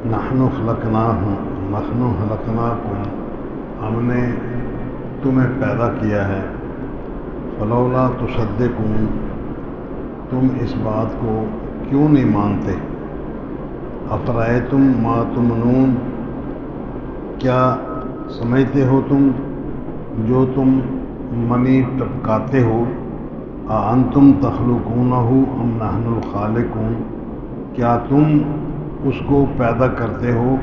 نحن خلقناکم، ہم نے تمہیں پیدا کیا ہے، فلولا تصدقون، تم اس بات کو کیوں نہیں مانتے، افرأیتم ما تمنون، کیا سمجھتے ہو تم جو تم منی ٹپکاتے ہو، اانتم تخلقونہ ام نحن الخالقون، کیا تم اس کو پیدا کرتے ہو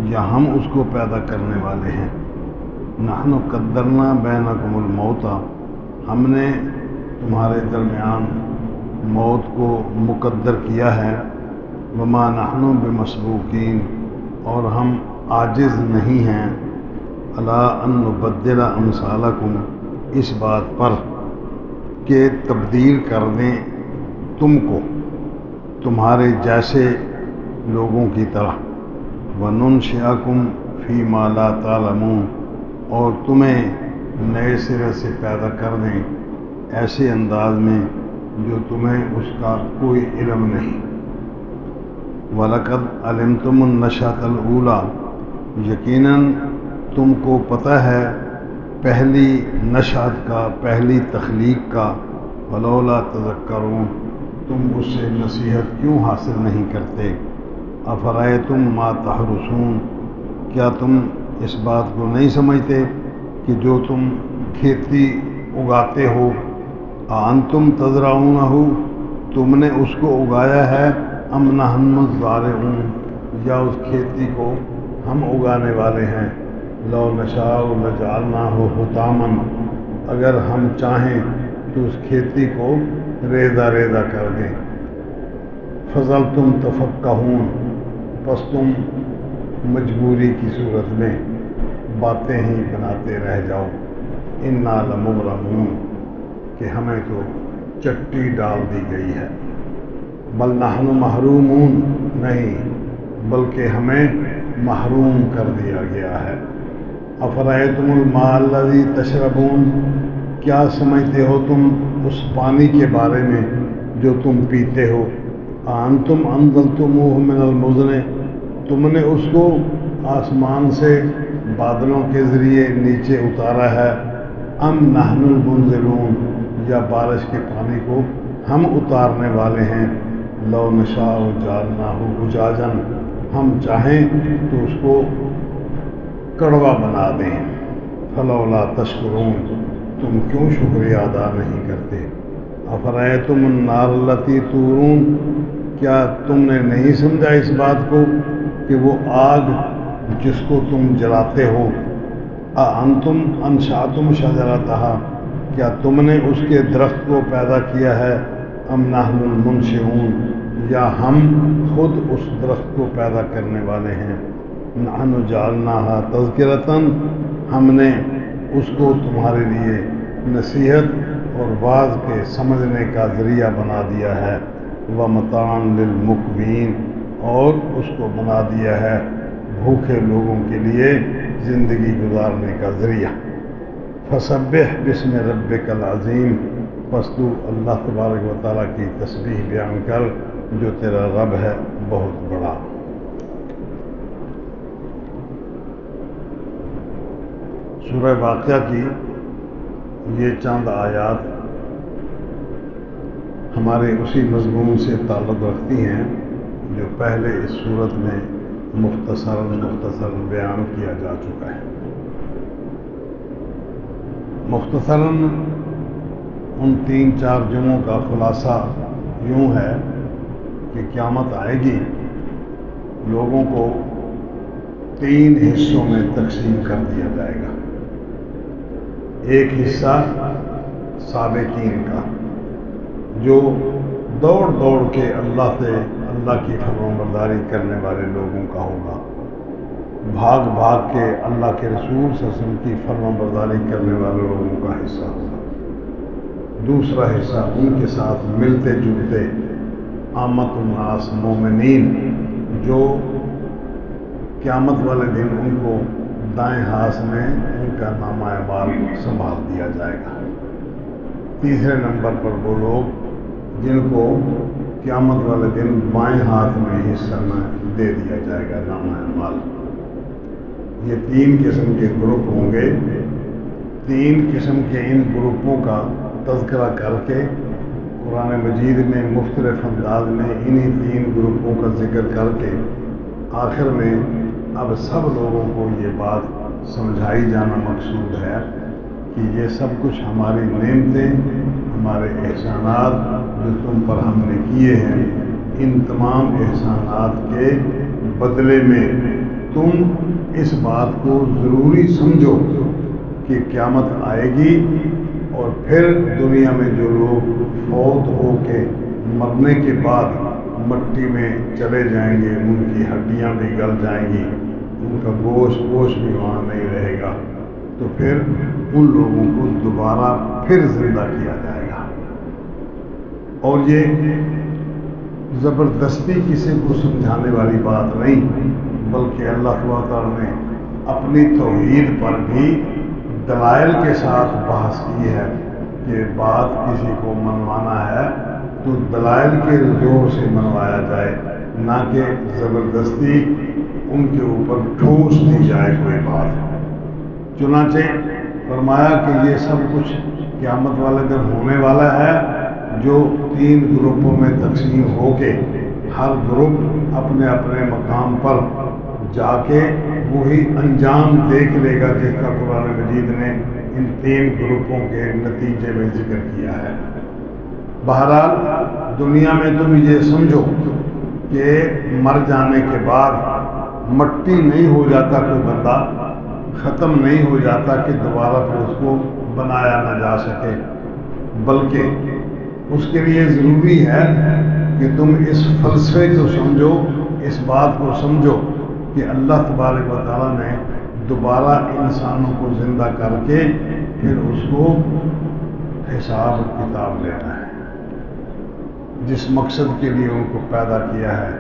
یا ہم اس کو پیدا کرنے والے ہیں، نحن قدرنا بینکم الموت، ہم نے تمہارے درمیان موت کو مقدر کیا ہے، وما نحن بمسبوقین، اور ہم عاجز نہیں ہیں، الا ان نبدل امثالکم، اس بات پر کہ تبدیل کر دیں تم کو تمہارے جیسے لوگوں کی طرح، وَنُنشِئَكُمْ فِي مَا لَا تَعْلَمُونَ، اور تمہیں نئے سرے سے پیدا کر دیں ایسے انداز میں جو تمہیں اس کا کوئی علم نہیں، وَلَقَدْ عَلِمْتُمُ النَّشْأَةَ الْأُولَىٰ، یقیناً تم کو پتہ ہے پہلی نشأت کا، پہلی تخلیق کا، فلولا تذکرون، تم اس سے نصیحت کیوں حاصل نہیں کرتے، افرأیتم ما تحرثون، کیا تم اس بات کو نہیں سمجھتے کہ جو تم کھیتی اگاتے ہو، اانتم تزرعونہ، تم نے اس کو اگایا ہے، ام نحن الزارعون، یا اس کھیتی کو ہم اگانے والے ہیں، لو نشاء لجعلناہ حطاما، اگر ہم چاہیں تو اس کھیتی کو ریزہ ریزہ کر دیں، فظلتم تفکہون، پس تم مجبوری کی صورت میں باتیں ہی بناتے رہ جاؤ، انا لمغرمون، کہ ہمیں تو چٹی ڈال دی گئی ہے، بل نحن محرومون، نہیں بلکہ ہمیں محروم کر دیا گیا ہے، افرأیتم الماء الذی تشربون، کیا سمجھتے ہو تم اس پانی کے بارے میں جو تم پیتے ہو، انتم انزلتموہ من المزن، تم نے اس کو آسمان سے بادلوں کے ذریعے نیچے اتارا ہے، ام نحن المنزلون، یا بارش کے پانی کو ہم اتارنے والے ہیں، لو نشاء جعلناہ اجاجا، ہم چاہیں تو اس کو کڑوا بنا دیں، فلولا تشکرون، تم کیوں شکریہ ادا نہیں کرتے، افرأیتم النار التی تورون، کیا تم نے نہیں سمجھا اس بات کو کہ وہ آگ جس کو تم جلاتے ہو، اانتم انشأتم شجرتہا، کیا تم نے اس کے درخت کو پیدا کیا ہے، ام نحن المنشئون، یا ہم خود اس درخت کو پیدا کرنے والے ہیں، نحن جعلناہا تذکرۃ، ہم نے اس کو تمہارے لیے نصیحت اور واعظ کے سمجھنے کا ذریعہ بنا دیا ہے، ومتاعا للمقوین، اور اس کو بنا دیا ہے بھوکے لوگوں کے لیے زندگی گزارنے کا ذریعہ، فسبح باسم ربک العظیم، پس تو اللہ تبارک و تعالیٰ کی تسبیح بیان کر جو تیرا رب ہے بہت بڑا۔ سورہ واقعہ کی یہ چند آیات ہمارے اسی مضمون سے تعلق رکھتی ہیں جو پہلے اس صورت میں مختصراً بیان کیا جا چکا ہے۔ مختصراً ان 3-4 جمعوں کا خلاصہ یوں ہے کہ قیامت آئے گی، لوگوں کو 3 حصوں میں تقسیم کر دیا جائے گا، ایک حصہ سابقین کا جو دوڑ دوڑ کے اللہ کی فرمانبرداری کرنے والے لوگوں کا ہوگا، بھاگ بھاگ کے اللہ کے رسول صلی اللہ علیہ وسلم کی فرمانبرداری کرنے والے لوگوں کا حصہ ہوگا، دوسرا حصہ ان کے ساتھ ملتے جلتے عامت الناس مومنین، جو قیامت والے دن ان کو دائیں ہاتھ میں ان کا نامہ اعمال سنبھال دیا جائے گا، تیسرے نمبر پر وہ لوگ جن کو قیامت والے دن بائیں ہاتھ میں حصہ دے دیا جائے گا نامہ اعمال۔ یہ 3 قسم کے گروپ ہوں گے۔ 3 قسم کے ان گروپوں کا تذکرہ کر کے قرآن مجید میں مختلف انداز میں انہی 3 گروپوں کا ذکر کر کے آخر میں اب سب لوگوں کو یہ بات سمجھائی جانا مقصود ہے کہ یہ سب کچھ ہماری نعمتیں، ہمارے احسانات جو تم پر ہم نے کیے ہیں، ان تمام احسانات کے بدلے میں تم اس بات کو ضروری سمجھو کہ قیامت آئے گی اور پھر دنیا میں جو لوگ فوت ہو کے مرنے کے بعد مٹی میں چلے جائیں گے، ان کی ہڈیاں بھی گل جائیں گی، ان کا گوشت بھی وہاں نہیں رہے گا، تو پھر ان لوگوں کو دوبارہ پھر زندہ کیا جائے گا۔ اور یہ زبردستی کسی کو سمجھانے والی بات نہیں، بلکہ اللہ تعالیٰ نے اپنی توحید پر بھی دلائل کے ساتھ بحث کی ہے کہ بات کسی کو منوانا ہے تو دلائل کے زور سے منوایا جائے، نہ کہ زبردستی ان کے اوپر ٹھوس دی جائے کوئی بات۔ چنانچہ فرمایا کہ یہ سب کچھ قیامت والے دن ہونے والا ہے، جو 3 گروپوں میں تقسیم ہو کے ہر گروپ اپنے اپنے مقام پر جا کے وہی انجام دیکھ لے گا جس کا قرآن مجید نے ان 3 گروپوں کے نتیجے میں ذکر کیا ہے۔ بہرحال دنیا میں تم یہ سمجھو کہ مر جانے کے بعد مٹی نہیں ہو جاتا کوئی بندہ، ختم نہیں ہو جاتا کہ دوبارہ پھر اس کو بنایا نہ جا سکے، بلکہ اس کے لیے ضروری ہے کہ تم اس فلسفے کو سمجھو، اس بات کو سمجھو کہ اللہ تبارک و تعالیٰ نے دوبارہ انسانوں کو زندہ کر کے پھر اس کو حساب کتاب لینا ہے۔ جس مقصد کے لیے ان کو پیدا کیا ہے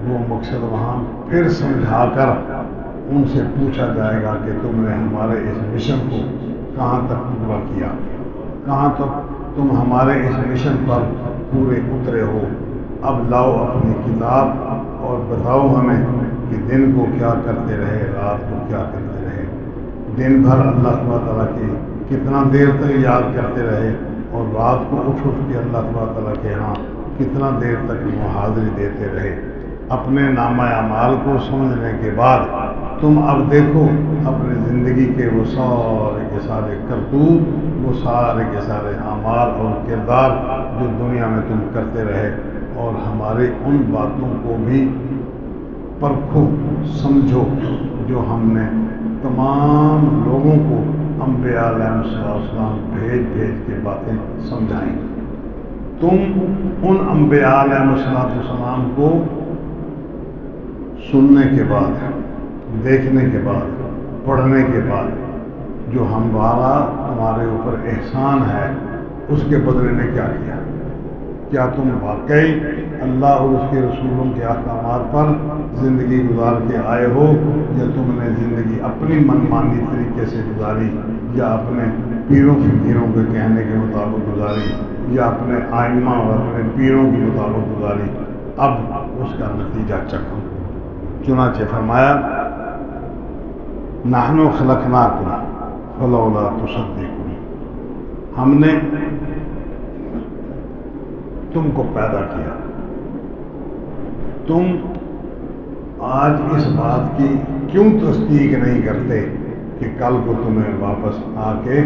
وہ مقصد وہاں پھر سمجھا کر ان سے پوچھا جائے گا کہ تم نے ہمارے اس مشن کو کہاں تک پورا کیا، کہاں تک تم ہمارے اس مشن پر پورے اترے ہو۔ اب لاؤ اپنی کتاب اور بتاؤ ہمیں کہ دن کو کیا کرتے رہے، رات کو کیا کرتے رہے، دن بھر اللہ تعالیٰ کی کتنا دیر تک یاد کرتے رہے، اور رات کو اٹھ کے اللہ تعالیٰ کے ہاں کتنا دیر تک وہ حاضری دیتے رہے۔ اپنے نامہ اعمال کو سمجھنے کے بعد تم اب دیکھو اپنی زندگی کے وہ سارے کے سارے کرتوت، وہ سارے کے سارے اعمال اور کردار جو دنیا میں تم کرتے رہے، اور ہماری ان باتوں کو بھی پرکھو، سمجھو جو ہم نے تمام لوگوں کو انبیاء علیہ السلام بھیج کے باتیں سمجھائیں۔ تم ان انبیاء علیہ السلام کو سننے کے بعد، دیکھنے کے بعد، پڑھنے کے بعد جو ہمارا تمہارے اوپر احسان ہے اس کے بدلے میں کیا کیا؟ کیا تم واقعی اللہ اور اس کے رسولوں کے احکامات پر زندگی گزار کے آئے ہو، یا تم نے زندگی اپنی من مانی طریقے سے گزاری، یا اپنے پیروں فقیروں کے کہنے کے مطابق گزاری، یا اپنے آئمہ اور اپنے پیروں کے مطابق گزاری؟ اب اس کا نتیجہ چکھو۔ چنانچہ فرمایا نحن خلقناکم فلولا تصدقون، ہم نے تم کو پیدا کیا، تم آج اس بات کی کیوں تصدیق نہیں کرتے کہ کل کو تمہیں واپس آ کے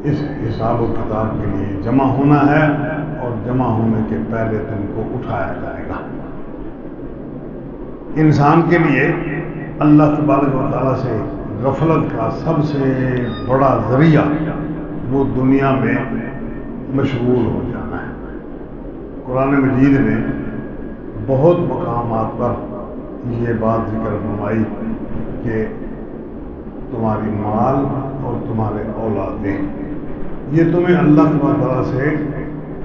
اس حساب و کتاب کے لیے جمع ہونا ہے، اور جمع ہونے کے پہلے تم کو اٹھایا جائے گا۔ انسان کے لیے اللہ تبارک و تعالیٰ سے غفلت کا سب سے بڑا ذریعہ وہ دنیا میں مشغول ہو جانا ہے۔ قرآن مجید نے بہت مقامات پر یہ بات ذکر فرمائی کہ تمہاری مال اور تمہارے اولادیں یہ تمہیں اللہ تبارک و تعالیٰ سے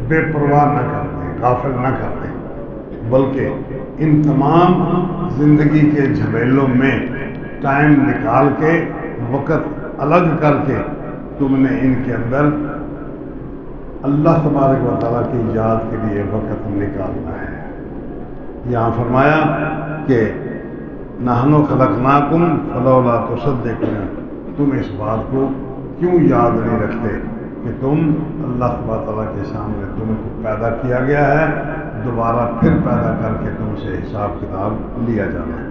بے پرواہ نہ کرتے، غافل نہ کرتے، بلکہ ان تمام زندگی کے جھمیلوں میں ٹائم نکال کے، وقت الگ کر کے تم نے ان کے اندر اللہ تبارک و تعالیٰ کی یاد کے لیے وقت نکالنا ہے۔ یہاں فرمایا کہ نحن خلقناکم فلولا تصدقون، تم اس بات کو کیوں یاد نہیں رکھتے کہ تم اللہ تبارک تعالیٰ کے سامنے تمہیں کو پیدا کیا گیا ہے، دوبارہ پھر پیدا کر کے تم سے حساب کتاب لیا جانا ہے۔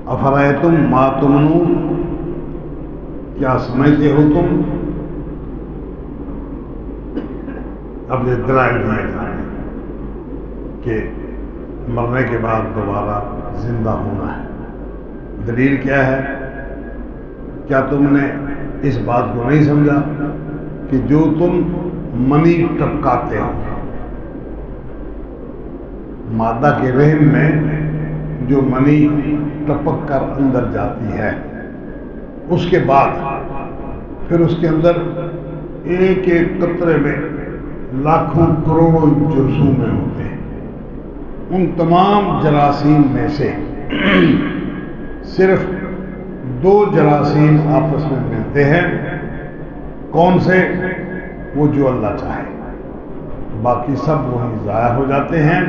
افرأیتم ما تمنون، کیا سمجھتے ہو تم؟ اب یہ دلائل دیے جا رہے ہیں کہ مرنے کے بعد دوبارہ زندہ ہونا ہے۔ دلیل کیا ہے؟ کیا تم نے اس بات کو نہیں سمجھا کہ جو تم منی ٹپکاتے ہو، مادہ کے رحم میں جو منی ٹپک کر اندر جاتی ہے، اس کے بعد پھر اس کے اندر ایک ایک قطرے میں لاکھوں کروڑوں جرثومیں ہوتے ہیں۔ ان تمام جراثیم میں سے صرف 2 جراثیم آپس میں ملتے ہیں۔ کون سے؟ وہ جو اللہ چاہے، باقی سب وہیں ضائع ہو جاتے ہیں۔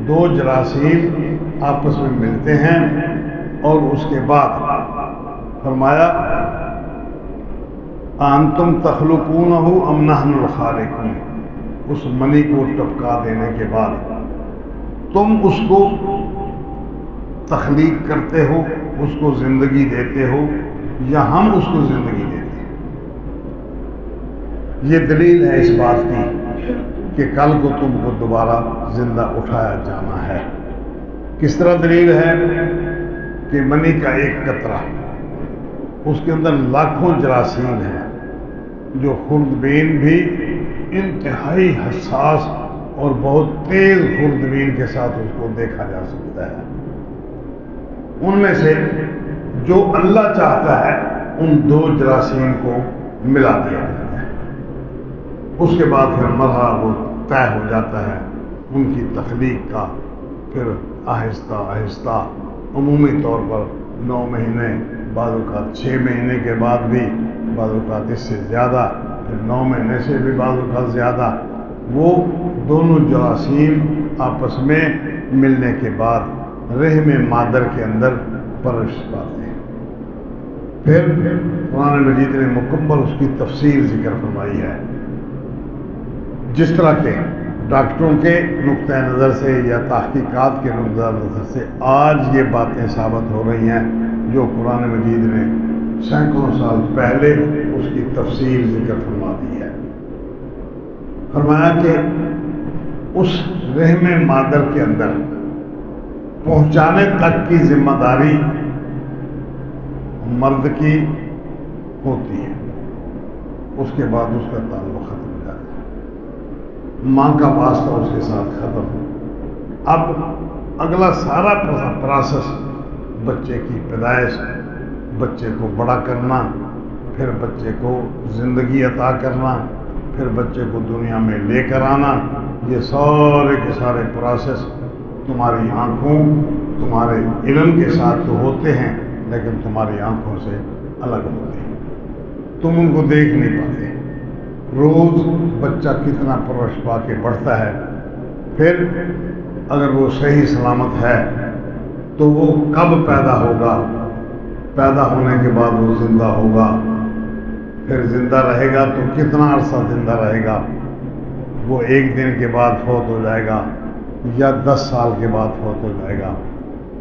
2 جراثیم آپس میں ملتے ہیں اور اس کے بعد فرمایا انتم تخلقونہ ام نحن الخالقون، اس منی کو ٹپکا دینے کے بعد تم اس کو تخلیق کرتے ہو، اس کو زندگی دیتے ہو، یا ہم اس کو زندگی دیتے ہیں؟ یہ دلیل ہے اس بات کی کہ کل کو تم کو دوبارہ زندہ اٹھایا جانا ہے۔ کس طرح دلیل ہے؟ کہ منی کا ایک قطرہ، اس کے اندر لاکھوں جراثیم ہیں، جو خوردبین بھی انتہائی حساس اور بہت تیز خوردبین کے ساتھ اس کو دیکھا جا سکتا ہے۔ ان میں سے جو اللہ چاہتا ہے ان 2 جراثیم کو ملا دیا جاتا ہے، اس کے بعد پھر مرحلہ وہ طے ہو جاتا ہے ان کی تخلیق کا۔ پھر آہستہ آہستہ عمومی طور پر 9 مہینے، بعض اوقات 6 مہینے کے بعد بھی، بعض اوقات اس سے زیادہ، پھر 9 مہینے سے بھی بعض اوقات زیادہ، وہ دونوں جراثیم آپس میں ملنے کے بعد رحم مادر کے اندر پرورش پاتے ہیں۔ پھر قرآن مجید نے مکمل اس کی تفصیل ذکر فرمائی ہے، جس طرح کے ڈاکٹروں کے نقطۂ نظر سے یا تحقیقات کے نقطۂ نظر سے آج یہ باتیں ثابت ہو رہی ہیں، جو قرآن مجید نے سینکڑوں سال پہلے اس کی تفصیل ذکر فرما دی ہے۔ فرمایا کہ اس رحم مادر کے اندر پہنچانے تک کی ذمہ داری مرد کی ہوتی ہے، اس کے بعد اس کا تعلق ختم ہو جاتا ہے، ماں کا واسطہ اس کے ساتھ ختم۔ اب اگلا سارا پروسیس، بچے کی پیدائش، بچے کو بڑا کرنا، پھر بچے کو زندگی عطا کرنا، پھر بچے کو دنیا میں لے کر آنا، یہ سارے کے سارے پروسیس تمہاری آنکھوں، تمہارے علم کے ساتھ تو ہوتے ہیں، لیکن تمہاری آنکھوں سے الگ ہوتے ہیں، تم ان کو دیکھ نہیں پاتے۔ روز بچہ کتنا پرورش پا کے بڑھتا ہے، پھر اگر وہ صحیح سلامت ہے تو وہ کب پیدا ہوگا، پیدا ہونے کے بعد وہ زندہ ہوگا، پھر زندہ رہے گا تو کتنا عرصہ زندہ رہے گا، وہ 1 دن کے بعد فوت ہو جائے گا یا 10 سال کے بعد فوت ہو جائے گا،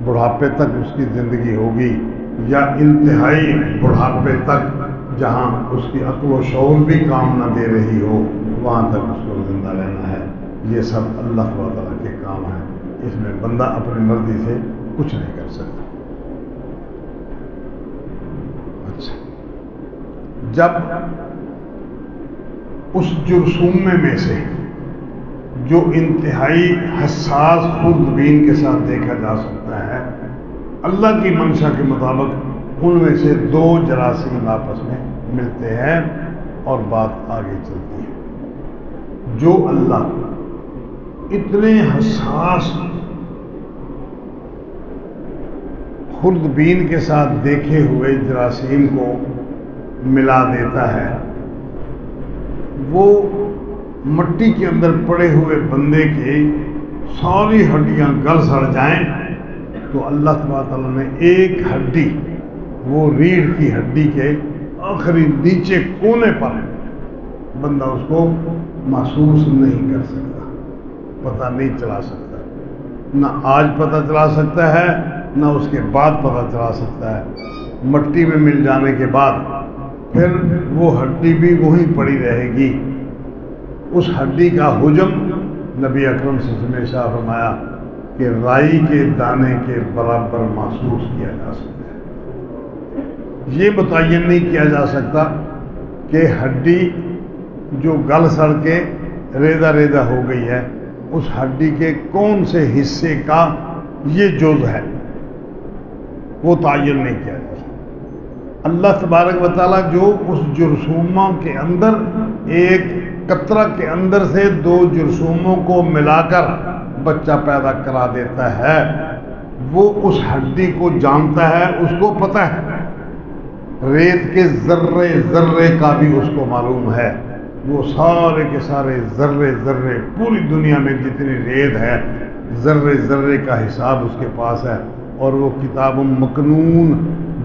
بڑھاپے تک اس کی زندگی ہوگی یا انتہائی بڑھاپے تک جہاں اس کی عقل و شعور بھی کام نہ دے رہی ہو، وہاں تک اس کو زندہ رہنا ہے۔ یہ سب اللہ تعالیٰ کے کام ہیں، اس میں بندہ اپنی مرضی سے کچھ نہیں کر سکتا۔ اچھا، جب اس جرثومے میں سے جو انتہائی حساس خوردبین کے ساتھ دیکھا جا سکتا ہے، اللہ کی منشا کے مطابق ان میں سے 2 جراثیم آپس میں ملتے ہیں اور بات آگے چلتی ہے۔ جو اللہ اتنے حساس خوردبین کے ساتھ دیکھے ہوئے جراثیم کو ملا دیتا ہے، وہ مٹی کے اندر پڑے ہوئے بندے کے ساری ہڈیاں گل سڑ جائیں تو اللہ تبارک تعالیٰ نے ایک ہڈی، وہ ریڑھ کی ہڈی کے آخری نیچے کونے پر بندہ اس کو محسوس نہیں کر سکتا، پتہ نہیں چلا سکتا، نہ آج پتہ چلا سکتا ہے نہ اس کے بعد پتہ چلا سکتا ہے۔ مٹی میں مل جانے کے بعد پھر وہ ہڈی بھی وہیں پڑی رہے گی۔ اس ہڈی کا حجم نبی اکرم صلی اللہ علیہ وسلم نے ارشاد فرمایا کہ رائی کے دانے کے برابر محسوس کیا جا سکتا ہے۔ یہ متعین نہیں کیا جا سکتا کہ ہڈی جو گل سڑ کے ریزہ ریزہ ہو گئی ہے، اس ہڈی کے کون سے حصے کا یہ جز ہے، وہ تعین نہیں کیا جا سکتا۔ اللہ تبارک و تعالیٰ جو اس جرثومہ کے اندر، ایک قطرہ کے اندر سے دو جرثوموں کو ملا کر بچہ پیدا کرا دیتا ہے، وہ اس ہڈی کو جانتا ہے، اس کو پتہ ہے۔ ریت کے ذرے ذرے کا بھی اس کو معلوم ہے، وہ سارے کے سارے ذرے ذرے، پوری دنیا میں جتنی ریت ہے ذرے ذرے کا حساب اس کے پاس ہے، اور وہ کتاب مکنون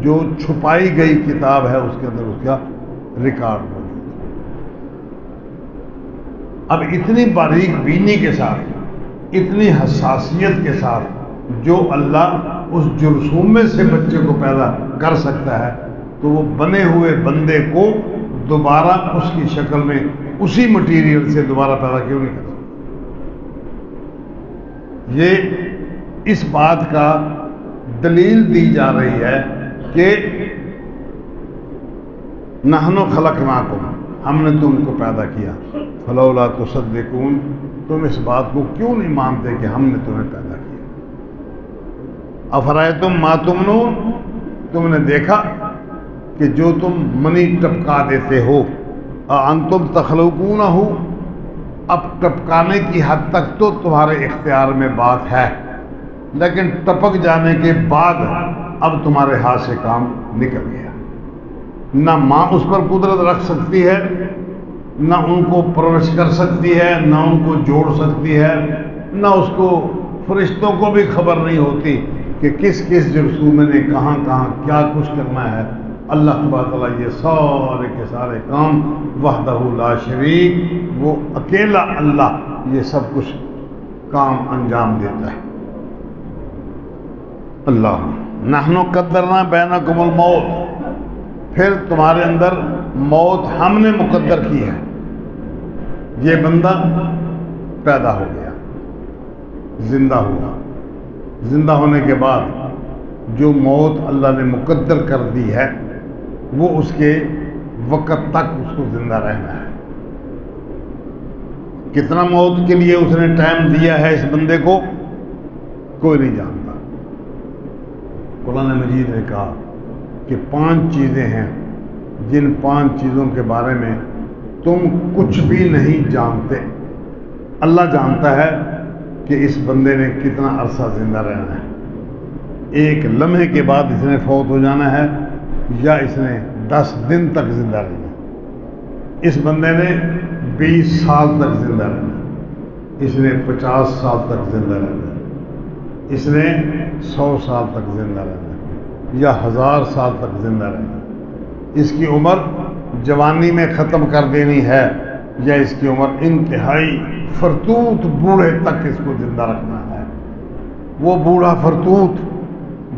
جو چھپائی گئی کتاب ہے اس کے اندر اس کا ریکارڈ موجود ہے۔ اب اتنی باریک بینی کے ساتھ، اتنی حساسیت کے ساتھ جو اللہ اس جرثومے سے بچے کو پیدا کر سکتا ہے، تو وہ بنے ہوئے بندے کو دوبارہ اس کی شکل میں اسی مٹیریل سے دوبارہ پیدا کیوں نہیں کر سکتا؟ یہ اس بات کا دلیل دی جا رہی ہے کہ نحن خلقناکم، ہم نے تم کو پیدا کیا، فلولا تصدقون، تم اس بات کو کیوں نہیں مانتے کہ ہم نے تمہیں پیدا کیا؟ افرأیتم ما تمنون، تم نے دیکھا کہ جو تم منی ٹپکا دیتے ہو، انتم تخلقونہ، اب ٹپکانے کی حد تک تو تمہارے اختیار میں بات ہے، لیکن ٹپک جانے کے بعد اب تمہارے ہاتھ سے کام نکل گیا۔ نہ ماں اس پر قدرت رکھ سکتی ہے، نہ ان کو پرورش کر سکتی ہے، نہ ان کو جوڑ سکتی ہے، نہ اس کو فرشتوں کو بھی خبر نہیں ہوتی کہ کس کس جرثومے نے کہاں کہاں کیا کچھ کرنا ہے۔ اللہ تبارک تعالیٰ یہ سارے کے سارے کام وحدہ لا شریک، وہ اکیلا اللہ یہ سب کچھ کام انجام دیتا ہے۔ اللہ نحن قدرنا بینکم الموت، پھر تمہارے اندر موت ہم نے مقدر کی ہے۔ یہ بندہ پیدا ہو گیا، زندہ ہوا، زندہ ہونے کے بعد جو موت اللہ نے مقدر کر دی ہے وہ اس کے وقت تک اس کو زندہ رہنا ہے۔ کتنا موت کے لیے اس نے ٹائم دیا ہے اس بندے کو، کوئی نہیں جانتا۔ قرآن مجید نے کہا کہ 5 چیزیں ہیں جن 5 چیزوں کے بارے میں تم کچھ بھی نہیں جانتے، اللہ جانتا ہے کہ اس بندے نے کتنا عرصہ زندہ رہنا ہے۔ ایک لمحے کے بعد اس نے فوت ہو جانا ہے، یا اس نے 10 دن تک زندہ رہنا ہے۔ اس بندے نے 20 سال تک زندہ رہنا ہے، اس نے 50 سال تک زندہ رہنا ہے، اس نے 100 سال تک زندہ رہنا ہے، یا 1000 سال تک زندہ رہنا ہے۔ اس کی عمر جوانی میں ختم کر دینی ہے، یا اس کی عمر انتہائی فرتوت بوڑھے تک اس کو زندہ رکھنا ہے۔ وہ بوڑھا فرتوت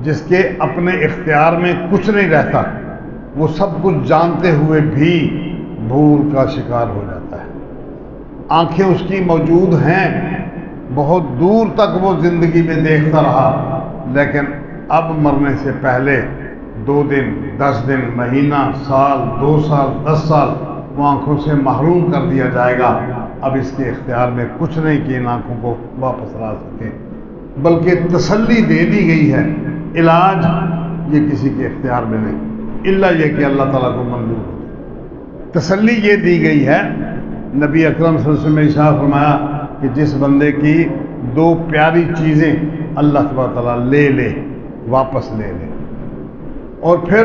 جس کے اپنے اختیار میں کچھ نہیں رہتا، وہ سب کچھ جانتے ہوئے بھی بھول کا شکار ہو جاتا ہے۔ آنکھیں اس کی موجود ہیں، بہت دور تک وہ زندگی میں دیکھتا رہا، لیکن اب مرنے سے پہلے 2 دن، 10 دن، مہینہ، سال، 2 سال، 10 سال وہ آنکھوں سے محروم کر دیا جائے گا۔ اب اس کے اختیار میں کچھ نہیں کہ ان آنکھوں کو واپس لا سکے، بلکہ تسلی دے دی گئی ہے، علاج یہ کسی کے اختیار میں نہیں، الا یہ کہ اللہ تعالیٰ کو منظور ہو۔ تسلی یہ دی گئی ہے، نبی اکرم صلی اللہ علیہ وسلم نے ارشاد فرمایا کہ جس بندے کی 2 پیاری چیزیں اللہ تبارک تعالیٰ لے لے، واپس لے لے، اور پھر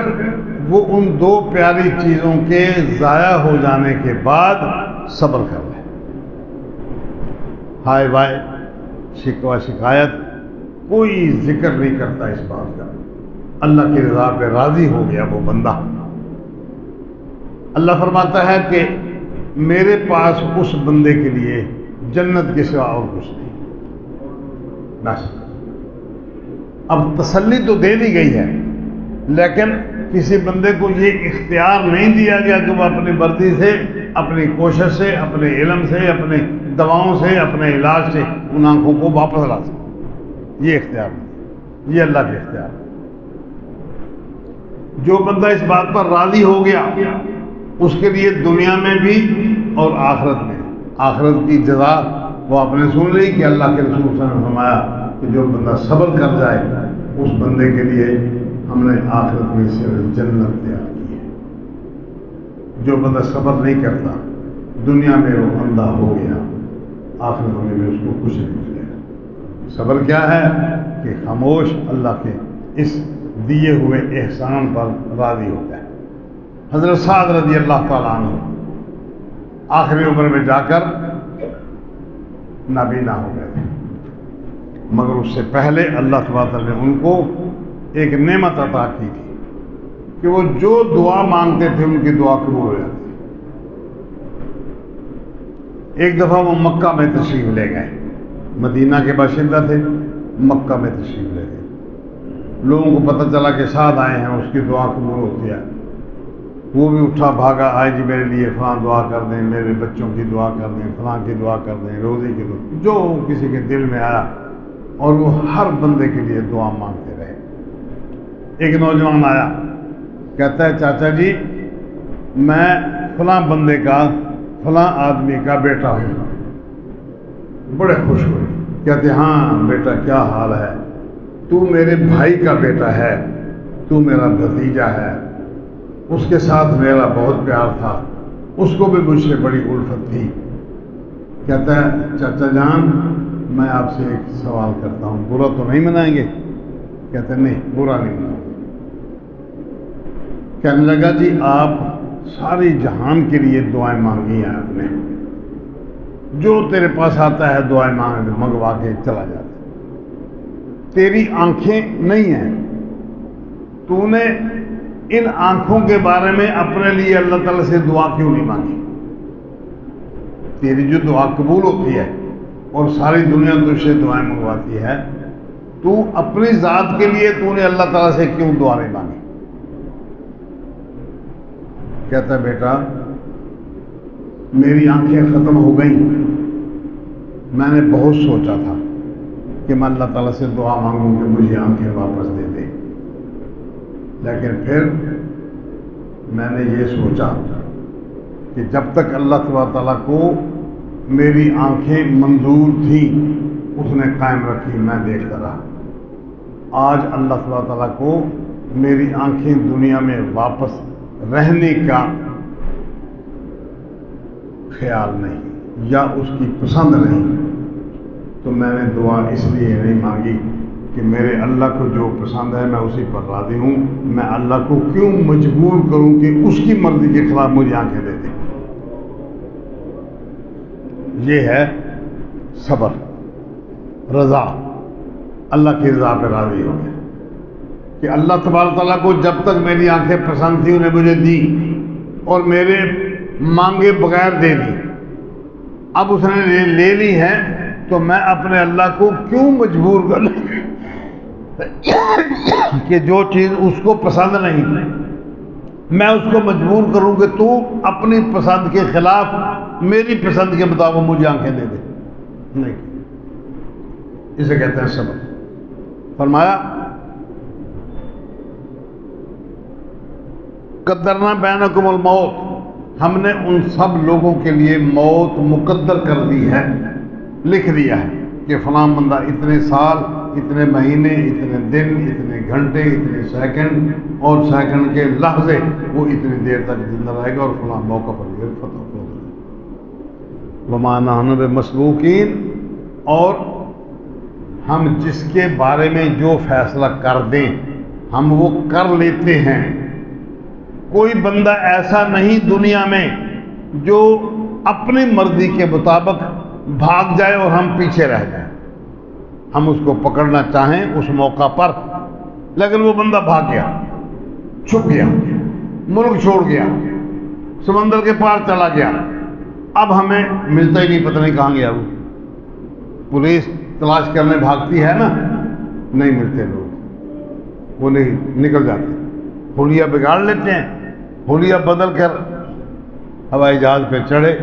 وہ ان 2 پیاری چیزوں کے ضائع ہو جانے کے بعد صبر کر لے۔ ہائے وائے شکوہ شکایت، کوئی ذکر نہیں کرتا اس بات کا. اللہ کی رضا پہ راضی ہو گیا وہ بندہ. اللہ فرماتا ہے کہ میرے پاس اس بندے کے لیے جنت کے سوا اور کچھ نہیں. بس اب تسلی تو دے دی گئی ہے، لیکن کسی بندے کو یہ اختیار نہیں دیا گیا کہ وہ اپنی مرضی سے، اپنی کوشش سے، اپنے علم سے، اپنے دواؤں سے، اپنے علاج سے ان آنکھوں کو واپس لا سکے. یہ اختیار نہیں، یہ اللہ کے اختیار ہے. جو بندہ اس بات پر راضی ہو گیا اس کے لیے دنیا میں بھی اور آخرت میں، آخرت کی جزا وہ آپ نے سن لی کہ اللہ کے رسول صلی اللہ علیہ وسلم نے فرمایا کہ جو بندہ صبر کر جائے اس بندے کے لیے ہم نے آخرت میں سے جنت تیار کی ہے. جو بندہ صبر نہیں کرتا دنیا میں وہ اندھا ہو گیا، آخرت میں بھی اس کو کچھ نہیں ملے گا. صبر کیا ہے کہ خاموش اللہ کے اس دیے ہوئے احسان پر راضی ہو جائے. حضرت سعد رضی اللہ تعالیٰ عنہ آخری عمر میں جا کر نابینا ہو گئے تھے، مگر اس سے پہلے اللہ تبارک نے ان کو ایک نعمت عطا کی تھی کہ وہ جو دعا مانگتے تھے ان کی دعا قبول ہو جاتی. ایک دفعہ وہ مکہ میں تشریف لے گئے، مدینہ کے باشندہ تھے، مکہ میں تشریف لے گئے. لوگوں کو پتہ چلا کہ سعد آئے ہیں، اس کی دعا قبول ہوتی ہے. وہ بھی اٹھا بھاگا، آئے جی میرے لیے فلاں دعا کر دیں، میرے بچوں کی دعا کر دیں، فلاں کی دعا کر دیں، روزی کی دعا، جو کسی کے دل میں آیا. اور وہ ہر بندے کے لیے دعا مانگتے رہے. ایک نوجوان آیا، کہتا ہے چاچا جی میں فلاں بندے کا، فلاں آدمی کا بیٹا ہوں. بڑے خوش ہوئے، کہتے ہاں بیٹا کیا حال ہے؟ تو میرے بھائی کا بیٹا ہے، تو میرا بھتیجا ہے، اس کے ساتھ میرا بہت پیار تھا، اس کو بھی مجھ سے بڑی الفت تھی. کہتا ہے چاچا جان میں آپ سے ایک سوال کرتا ہوں، برا تو نہیں منائیں گے؟ کہتے ہیں نہیں برا نہیں منائیں گے. کہنے لگا جی آپ ساری جہان کے لیے دعائیں مانگی ہیں آپ نے، جو تیرے پاس آتا ہے دعائیں منگوا کے چلا جاتا. تیری آنکھیں نہیں ہیں، تو نے ان آنکھوں کے بارے میں اپنے لیے اللہ تعالیٰ سے دعا کیوں نہیں مانگی؟ تیری جو دعا قبول ہوتی ہے اور ساری دنیا تجھ سے دعائیں منگواتی ہے، تو اپنی ذات کے لیے تو نے اللہ تعالیٰ سے کیوں دعا نہیں مانگی؟ کہتا ہے بیٹا میری آنکھیں ختم ہو گئیں، میں نے بہت سوچا تھا کہ میں اللہ تعالیٰ سے دعا مانگوں کہ مجھے آنکھیں واپس دے دے، لیکن پھر میں نے یہ سوچا کہ جب تک اللہ تبارک تعالیٰ کو میری آنکھیں منظور تھیں اس نے قائم رکھی، میں دیکھتا رہا. آج اللہ تبارک تعالیٰ کو میری آنکھیں دنیا میں واپس رہنے کا خیال نہیں یا اس کی پسند نہیں، تو میں نے دعا اس لیے نہیں مانگی کہ میرے اللہ کو جو پسند ہے میں اسی پر راضی ہوں. میں اللہ کو کیوں مجبور کروں کہ اس کی مرضی کے خلاف مجھے آنکھیں دے دیں؟ یہ ہے صبر، رضا، اللہ کی رضا پہ راضی ہو گیا کہ اللہ تبارک تعالیٰ کو جب تک میری آنکھیں پسند تھی انہیں مجھے دی اور میرے مانگے بغیر دے دی. اب اس نے لے لی ہے تو میں اپنے اللہ کو کیوں مجبور کروں کہ جو چیز اس کو پسند نہیں میں اس کو مجبور کروں کہ تو اپنی پسند کے خلاف میری پسند کے مطابق مجھے آنکھیں دے دے. نہیں، اسے کہتے ہیں صبر. فرمایا قدرنا بینکم الموت، ہم نے ان سب لوگوں کے لیے موت مقدر کر دی ہے، لکھ دیا ہے کہ فلاں بندہ اتنے سال، اتنے مہینے، اتنے دن، اتنے گھنٹے، اتنے سیکنڈ اور سیکنڈ کے لحظے وہ اتنی دیر تک زندہ رہے گا اور فلاں موقع پر یہ فتح ہو جائے گا. وما نحن بمسبوقین، اور ہم جس کے بارے میں جو فیصلہ کر دیں ہم وہ کر لیتے ہیں. کوئی بندہ ایسا نہیں دنیا میں جو اپنی مرضی کے مطابق بھاگ جائے اور ہم پیچھے رہ جائیں. ہم اس کو پکڑنا چاہیں اس موقع پر، لیکن وہ بندہ بھاگ گیا، چھپ گیا، ملک چھوڑ گیا، سمندر کے پار چلا گیا، اب ہمیں ملتا ہی نہیں، پتہ نہیں کہاں گیا وہ۔ پولیس تلاش کرنے بھاگتی ہے نا، نہیں ملتے لوگ، وہ نہیں نکل جاتے، حلیہ بگاڑ لیتے ہیں، حلیہ بدل کر ہوائی جہاز پہ چڑھے،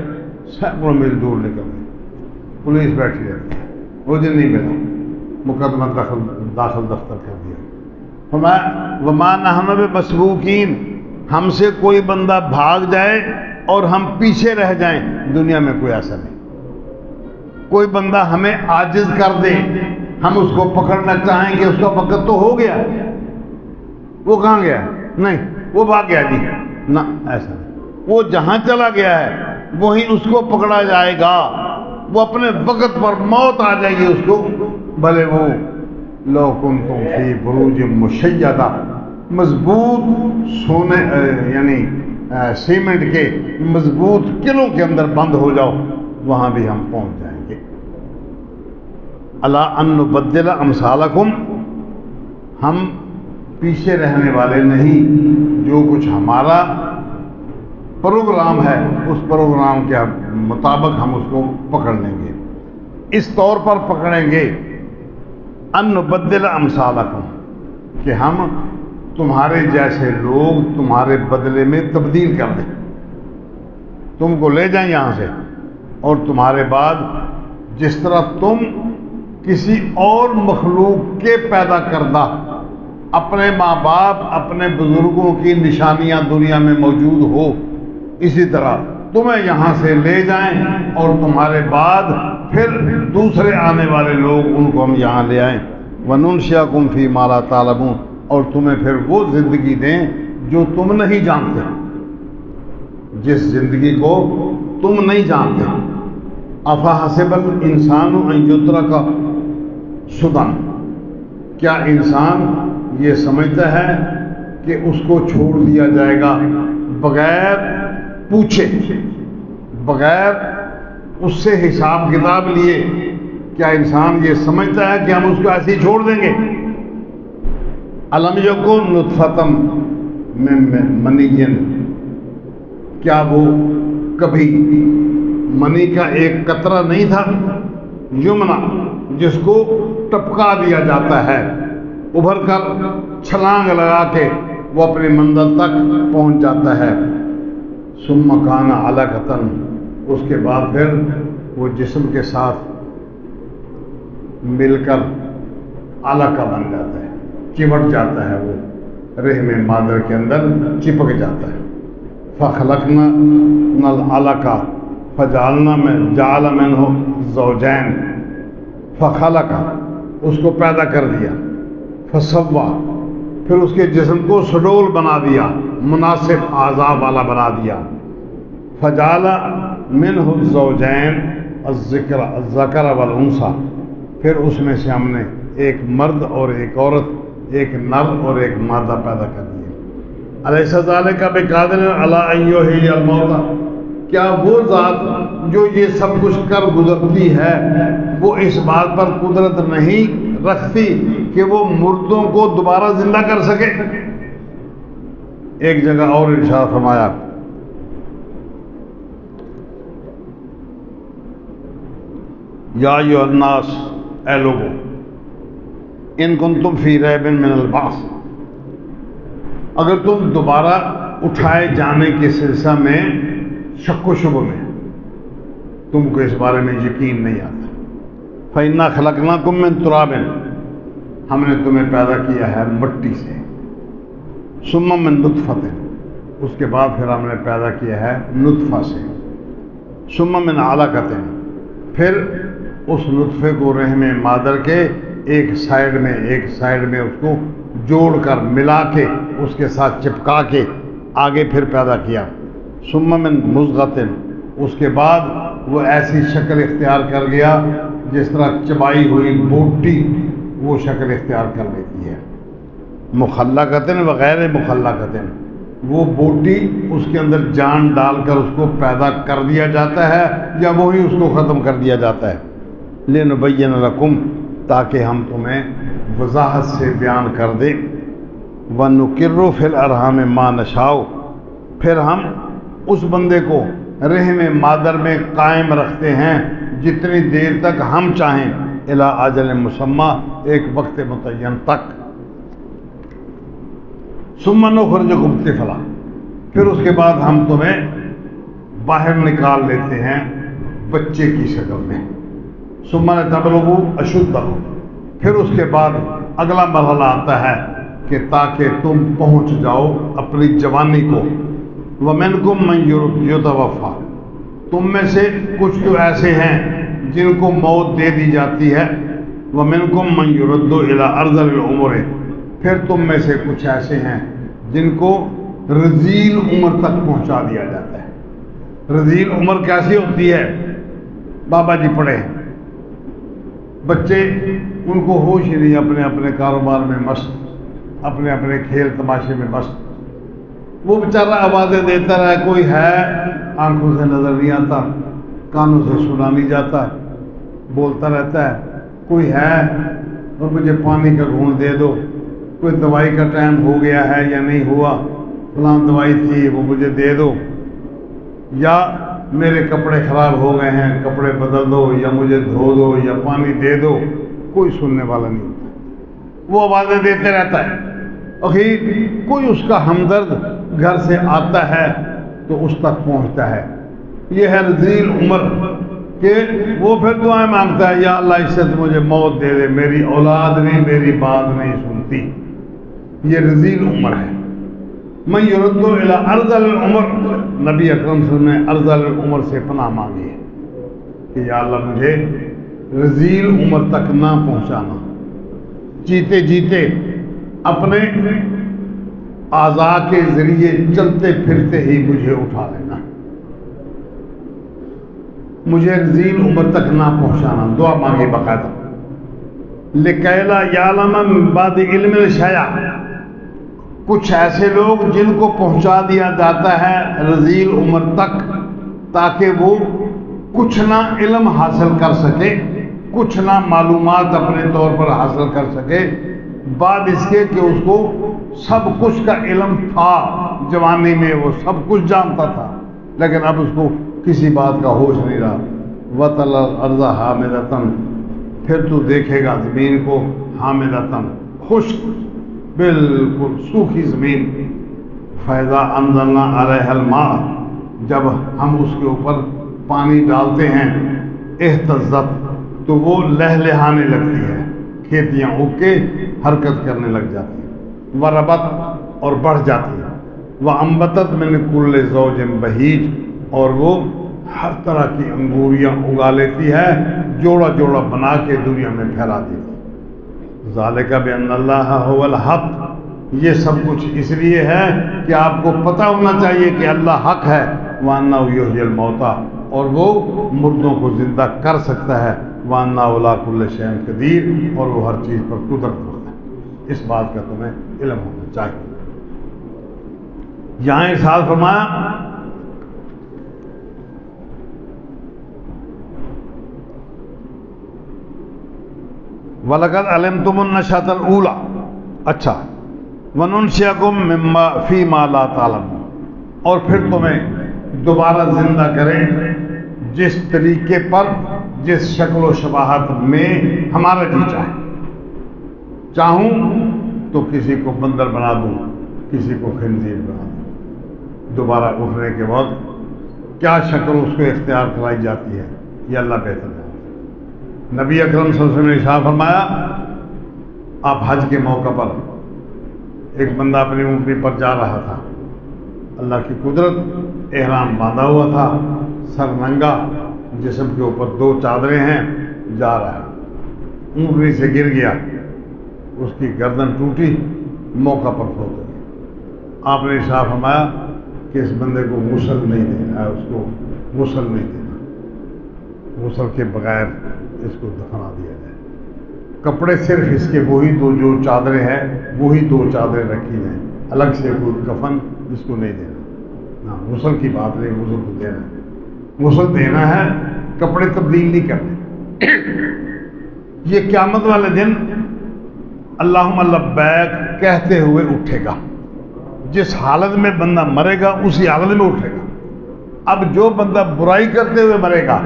سینکڑوں میل دور نکل گئے، پولیس بیٹھی رہتی ہے، وہ دن نہیں ملا، مقدمہ داخل دفتر کر دیا۔ وما نحن بمسبوقین، ہم سے کوئی بندہ بھاگ جائے اور ہم پیچھے رہ جائیں، دنیا میں کوئی ایسا نہیں۔ کوئی بندہ ہمیں عاجز کر دے، ہم اس کو پکڑنا چاہیں کہ اس کا وقت تو ہو گیا، وہ کہاں گیا؟ نہیں، وہ بھاگ گیا جی، نہ ایسا نہیں۔ وہ جہاں چلا گیا ہے وہیں اس کو پکڑا جائے گا، وہ اپنے وقت پر موت آ جائے گی اس کو، بھلے وہ لو کنتم فی بروج مشیدہ، مضبوط سونے یعنی سیمنٹ کے مضبوط قلعوں کے اندر بند ہو جاؤ، وہاں بھی ہم پہنچ جائیں گے۔ الا ان نبدل امثالکم، ہم پیچھے رہنے والے نہیں، جو کچھ ہمارا پروگرام ہے اس پروگرام کے مطابق ہم اس کو پکڑ لیں گے، اس طور پر پکڑیں گے ان نبدل امثالکم، کہ ہم تمہارے جیسے لوگ تمہارے بدلے میں تبدیل کر دیں، تم کو لے جائیں یہاں سے، اور تمہارے بعد جس طرح تم کسی اور مخلوق کے پیدا کردہ اپنے ماں باپ اپنے بزرگوں کی نشانیاں دنیا میں موجود ہو، اسی طرح تمہیں یہاں سے لے جائیں اور تمہارے بعد پھر دوسرے آنے والے لوگ ان کو ہم یہاں لے آئیں، وَنُنْشِئَكُمْ فِي مَا لَا تَعْلَمُونَ، اور تمہیں پھر وہ زندگی دیں جو تم نہیں جانتے، جس زندگی کو تم نہیں جانتے۔ أَفَحَسِبَ الْإِنسَانُ أَن يُتْرَكَ سُدًى، کیا انسان یہ سمجھتا ہے کہ اس کو چھوڑ دیا جائے گا بغیر پوچھے، بغیر اس سے حساب کتاب لیے؟ کیا انسان یہ سمجھتا ہے کہ ہم اس کو ایسے ہی چھوڑ دیں گے؟ الم یکن نطفۃ من منی، کیا وہ کبھی منی کا ایک قطرہ نہیں تھا، یمنا، جس کو ٹپکا دیا جاتا ہے، ابھر کر چھلانگ لگا کے وہ اپنی منزل تک پہنچ جاتا ہے، ثم کان علقۃ، اس کے بعد پھر وہ جسم کے ساتھ مل کر علقہ بن جاتا ہے، چمٹ جاتا ہے، وہ رحم مادر کے اندر چپک جاتا ہے۔ فخلقنا العلقہ جعل منہ زوجین، فخلق، اس کو پیدا کر دیا، فسوا، پھر اس کے جسم کو سڈول بنا دیا، مناسب اعضاء والا بنا دیا، فجعل منہ الزوجین الذکر والانثی، پھر اس میں سے ہم نے ایک مرد اور ایک عورت، ایک نر اور ایک مادہ پیدا کر دیا۔ الیس ذلک بقادر علی ان یحیی الموتى، کیا وہ ذات جو یہ سب کچھ کر گزرتی ہے وہ اس بات پر قدرت نہیں رکھتی کہ وہ مردوں کو دوبارہ زندہ کر سکے؟ ایک جگہ اور ارشاد فرمایا، یا ایھا الناس، اے لوگوں، ان کنتم فی ریب من البعث، اگر تم دوبارہ اٹھائے جانے کے سلسلہ میں شک و شبہ میں، تم کو اس بارے میں یقین نہیں آتا، فإنا خلقناکم من تراب، ہم نے تمہیں پیدا کیا ہے مٹی سے، ثم من نطفۃ، اس کے بعد پھر ہم نے پیدا کیا ہے نطفہ سے، ثم من علقۃ، پھر اس نطفے کو رحم مادر کے ایک سائیڈ میں اس کو جوڑ کر ملا کے اس کے ساتھ چپکا کے آگے پھر پیدا کیا، ثم من مضغۃ، اس کے بعد وہ ایسی شکل اختیار کر گیا جس طرح چبائی ہوئی بوٹی وہ شکل اختیار کر لیتی ہے، مخلقۃ وغیر مخلقۃ، وہ بوٹی اس کے اندر جان ڈال کر اس کو پیدا کر دیا جاتا ہے یا وہی اس کو ختم کر دیا جاتا ہے، لنبین لکم، تاکہ ہم تمہیں وضاحت سے بیان کر دیں۔ وَنُقِرُّ فِي الْأَرْحَامِ مَا نَشَاءُ، پھر ہم اس بندے کو رحم مادر میں قائم رکھتے ہیں جتنی دیر تک ہم چاہیں، الی اجل مسمى، ایک وقت متعین تک۔ ثم نخرجکم طفلا، پھر اس کے بعد ہم تمہیں باہر نکال لیتے ہیں بچے کی شکل میں۔ ثم لتبلغوا اشدکم، پھر اس کے بعد اگلا مرحلہ آتا ہے کہ تاکہ تم پہنچ جاؤ اپنی جوانی کو۔ وَمِنْكُمْ مَنْ يُتَوَفَّى، تم میں سے کچھ تو ایسے ہیں جن کو موت دے دی جاتی ہے۔ وَمِنْكُمْ مَنْ يُرَدُّ إِلَىٰ أَرْذَلِ الْعُمُرِ، پھر تم میں سے کچھ ایسے ہیں جن کو رذیل عمر تک پہنچا دیا جاتا ہے۔ رذیل عمر کیسی ہوتی ہے؟ بابا جی پڑھے بچے، ان کو ہوش ہی نہیں، اپنے اپنے کاروبار میں مست، اپنے اپنے کھیل تماشے میں مست۔ وہ بیچارہ آوازیں دیتا رہا، کوئی ہے آنکھوں سے نظر نہیں آتا، کانوں سے سنا نہیں جاتا، بولتا رہتا ہے، کوئی ہے اور مجھے پانی کا گھونٹ دے دو، کوئی دوائی کا ٹائم ہو گیا ہے یا نہیں ہوا، فلاں دوائی تھی وہ مجھے دے دو، یا میرے کپڑے خراب ہو گئے ہیں کپڑے بدل دو، یا مجھے دھو دو، یا پانی دے دو۔ کوئی سننے والا نہیں ہوتا، وہ آوازیں دیتے رہتا ہے۔ اخیر کوئی اس کا ہمدرد گھر سے آتا ہے تو اس تک پہنچتا ہے۔ یہ ہے رذیل عمر کہ وہ پھر دعائیں مانگتا ہے، یا اللہ اس سے مجھے موت دے دے، میری اولاد نہیں میری بات نہیں سنتی۔ یہ رذیل عمر ہے۔ من یرد الی ارذل العمر، نبی اکرم صلی اللہ علیہ وسلم نے ارذل العمر سے پناہ مانگی ہے کہ یا اللہ مجھے رذیل عمر تک نہ پہنچانا، جیتے جیتے اپنے اعضاء کے ذریعے چلتے پھرتے ہی مجھے اٹھا لینا، مجھے رذیل عمر تک نہ پہنچانا۔ دعا مانگی باقاعدہ۔ لِكَيْ لَا يَعْلَمَ مِن بَعْدِ عِلْمٍ شَيْئًا، کچھ ایسے لوگ جن کو پہنچا دیا جاتا ہے رذیل عمر تک تاکہ وہ کچھ نہ علم حاصل کر سکے، کچھ نہ معلومات اپنے طور پر حاصل کر سکے، بعد اس کے کہ اس کو سب کچھ کا علم تھا، جوانی میں وہ سب کچھ جانتا تھا، لیکن اب اس کو کسی بات کا ہوش نہیں رہا۔ وَتَرَى الْأَرْضَ حَامِدَةً، پھر تو دیکھے گا زمین کو حامدتاً، خشک، بالکل سوکھی زمین۔ فَإِذَا أَنزَلْنَا عَلَيْهَا الْمَاءَ، جب ہم اس کے اوپر پانی ڈالتے ہیں، اہتزت، تو وہ لہلہانے لگتی ہے، کھیتیاں اگ کے حرکت کرنے لگ جاتی ہیں، وربت، اور بڑھ جاتی ہے، وَأَنبَتَتْ مِن كُلِّ زَوْجٍ بَهِيجٍ، اور وہ ہر طرح کی انگوریاں اگا لیتی ہے، جوڑا جوڑا بنا کے دنیا میں پھیلا دیتی ہے۔ ذالک بأن اللہ هو الحق، یہ سب کچھ اس لیے ہے کہ آپ کو پتہ ہونا چاہیے کہ اللہ حق ہے۔ وَأَنَّهُ يُحْيِي الْمَوْتَى، اور وہ مردوں کو زندہ کر سکتا ہے۔ وَأَنَّهُ عَلَىٰ كُلِّ شَيْءٍ قَدِيرٌ، اور وہ ہر چیز پر قدرت رکھتا ہے۔ اس بات کا تمہیں علم ہونا چاہیے۔ یہاں ارشاد فرمایا وَلَقَدْ عَلِمْتُمُ النَّشْأَةَ الْأُولَىٰ، اچھا، وَنُنشِئَكُم مِّمَّا فِيمَا لَا تَعْلَمُونَ، اور پھر تمہیں دوبارہ زندہ کریں جس طریقے پر، جس شکل و شباہت میں ہمارا جی چاہے۔ چاہوں تو کسی کو بندر بنا دوں، کسی کو خنزیر بنا دوں، دوبارہ اٹھنے کے وقت کیا شکل اس کو اختیار کرائی جاتی ہے یہ اللہ بہتر ہے۔ نبی اکرم صلی اللہ علیہ وسلم نے ارشاد فرمایا، آپ حج کے موقع پر ایک بندہ اپنی اونٹنی پر جا رہا تھا، اللہ کی قدرت، احرام باندھا ہوا تھا، سر ننگا، جسم کے اوپر 2 چادریں ہیں، جا رہا ہے، اونٹنی سے گر گیا، اس کی گردن ٹوٹی، موقع پر فوت ہو گیا۔ آپ نے ارشاد فرمایا کہ اس بندے کو غسل نہیں دینا ہے، اس کو غسل نہیں دینا، غسل کے بغیر اس کو دفنا دیا جائے۔ کپڑے صرف اس کے وہی 2 جو چادریں ہیں، وہی 2 چادریں رکھی ہیں، الگ سے کوئی کفن اس کو نہیں دینا۔ ہاں، غسل کی بات نہیں، غسل کو دینا ہے، غسل دینا ہے، کپڑے تبدیل نہیں کرنے۔ یہ قیامت والے دن اللہم لبیک کہتے ہوئے اٹھے گا. جس حالت میں بندہ مرے گا اسی حالت میں اٹھے گا. اب جو بندہ برائی کرتے ہوئے مرے گا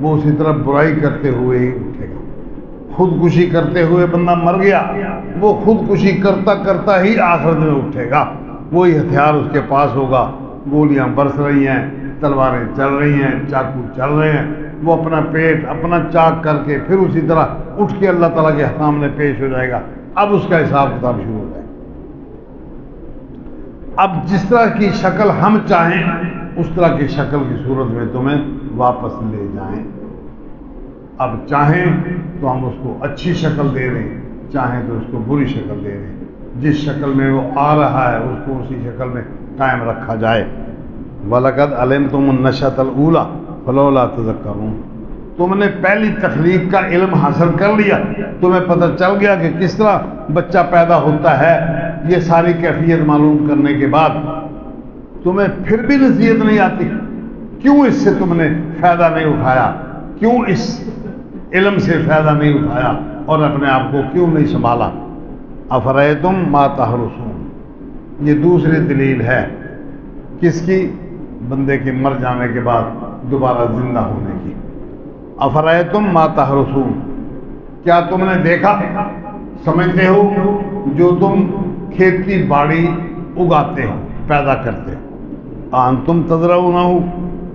وہ اسی طرح برائی کرتے ہوئے ہی اٹھے گا. خودکشی کرتے ہوئے بندہ مر گیا وہ خودکشی کرتا کرتا ہی آخرت میں اٹھے گا. وہی ہتھیار اس کے پاس ہوگا، گولیاں برس رہی ہیں، تلواریں چل رہی ہیں، چاقو چل رہے ہیں. وہ اپنا پیٹ اپنا چاک کر کے پھر اسی طرح اٹھ کے اللہ تعالیٰ کے سامنے پیش ہو جائے گا. اب اس کا حساب کتاب شروع ہو جائے گا. اب جس طرح کی شکل ہم چاہیں اس طرح کی شکل کی صورت میں تمہیں واپس لے جائیں. اب چاہیں تو ہم اس کو اچھی شکل دے دیں، چاہیں تو اس کو بری شکل دے دیں. جس شکل میں وہ آ رہا ہے اس کو اسی شکل میں قائم رکھا جائے. وَلَقَدْ عَلِمْتُمُ النَّشْأَةَ الْأُولَىٰ فَلَوْلَا تَذَكَّرُونَ. تم نے پہلی تخلیق کا علم حاصل کر لیا، تمہیں پتہ چل گیا کہ کس طرح بچہ پیدا ہوتا ہے. یہ ساری کیفیت معلوم کرنے کے بعد تمہیں پھر بھی نصیحت نہیں آتی. کیوں اس سے تم نے فائدہ نہیں اٹھایا؟ کیوں اس علم سے فائدہ نہیں اٹھایا اور اپنے آپ کو کیوں نہیں سنبھالا؟ افرأیتم ما تحرثون. یہ دوسری دلیل ہے کس کی؟ بندے کے مر جانے کے بعد دوبارہ زندہ ہونے کی. افرأیتم ما تحرثون. کیا تم نے دیکھا، سمجھتے ہو جو تم کھیتی باڑی اگاتے ہو، پیدا کرتے ہو؟ انتم تزرعونہ.